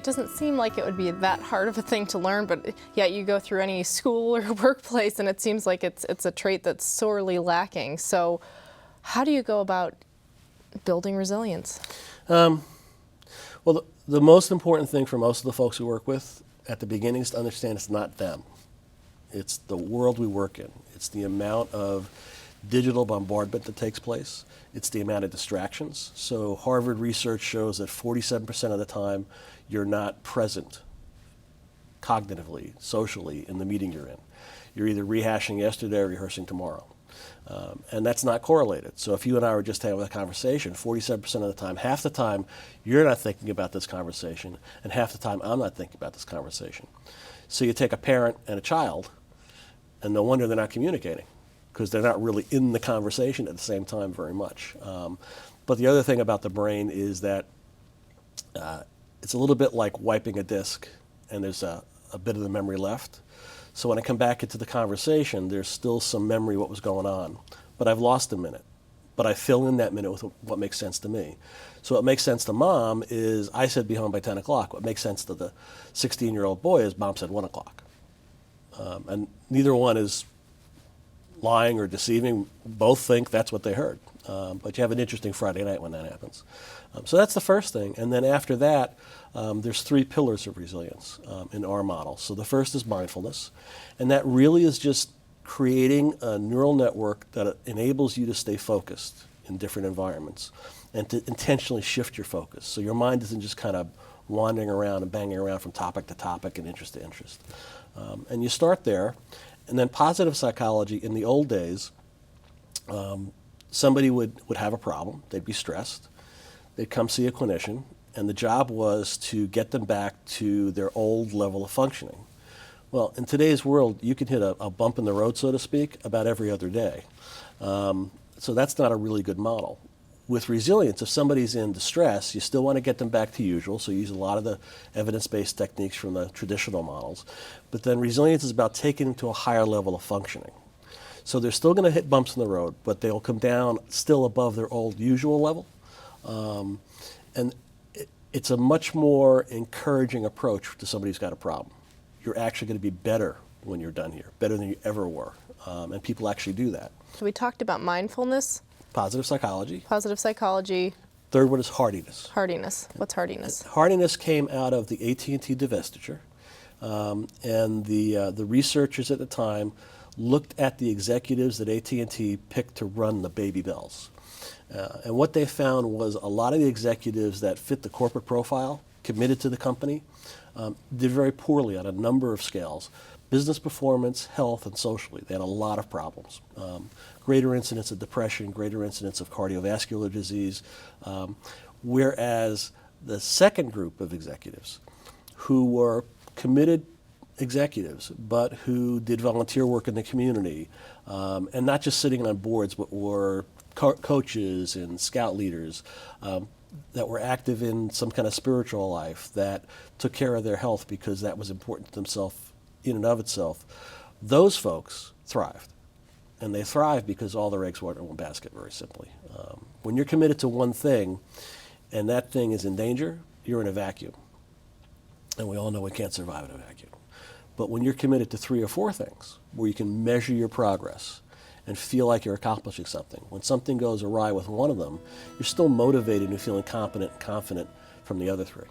doesn't seem like it would be that hard of a thing to learn, but yet you go through any school or workplace and it seems like it's a trait that's sorely lacking. So how do you go about building resilience? Well, the most important thing for most of the folks we work with at the beginning is to understand it's not them. It's the world we work in. It's the amount of digital bombardment that takes place. It's the amount of distractions. So Harvard research shows that 47% of the time you're not present cognitively, socially in the meeting you're in. You're either rehashing yesterday or rehearsing tomorrow. And that's not correlated. So if you and I were just having a conversation, 47% of the time, half the time you're not thinking about this conversation, and half the time I'm not thinking about this conversation. So you take a parent and a child, and no wonder they're not communicating, because they're not really in the conversation at the same time very much. But the other thing about the brain is that it's a little bit like wiping a disk, and there's a bit of the memory left. So when I come back into the conversation, there's still some memory of what was going on, but I've lost a minute. But I fill in that minute with what makes sense to me. So what makes sense to mom is, I said be home by 10 o'clock. What makes sense to the 16-year-old boy is mom said 1 o'clock. And neither one is lying or deceiving. Both think that's what they heard. But you have an interesting Friday night when that happens. So that's the first thing. And then after that, there's 3 pillars of resilience in our model. So the first is mindfulness. And that really is just creating a neural network that enables you to stay focused in different environments and to intentionally shift your focus. So your mind isn't just kind of wandering around and banging around from topic to topic and interest to interest. And you start there. And then positive psychology, in the old days, somebody would have a problem. They'd be stressed. They'd come see a clinician, and the job was to get them back to their old level of functioning. Well, in today's world, you can hit a bump in the road, so to speak, about every other day. So that's not a really good model. With resilience, if somebody's in distress, you still want to get them back to usual, so you use a lot of the evidence-based techniques from the traditional models. But then resilience is about taking them to a higher level of functioning. So they're still going to hit bumps in the road, but they'll come down still above their old usual level. And it's a much more encouraging approach to somebody who's got a problem. You're actually going to be better when you're done here, better than you ever were. And people actually do that. So we talked about mindfulness. Positive psychology. Positive psychology. Third one is hardiness. Hardiness. What's hardiness? Hardiness came out of the AT&T divestiture. And the researchers at the time looked at the executives that AT&T picked to run the baby bells. And what they found was a lot of the executives that fit the corporate profile, committed to the company, did very poorly on a number of scales. Business performance, health, and socially. They had a lot of problems. Greater incidence of depression, greater incidence of cardiovascular disease. Whereas the second group of executives, who were committed executives, but who did volunteer work in the community, and not just sitting on boards, but were coaches and scout leaders that were active in some kind of spiritual life, that took care of their health because that was important to themselves in and of itself, those folks thrived. And they thrive because all their eggs weren't in one basket, very simply. When you're committed to one thing and that thing is in danger, you're in a vacuum. And we all know we can't survive in a vacuum. But when you're committed to 3 or 4 things, where you can measure your progress and feel like you're accomplishing something, when something goes awry with one of them, you're still motivated and feeling competent and confident from the other 3.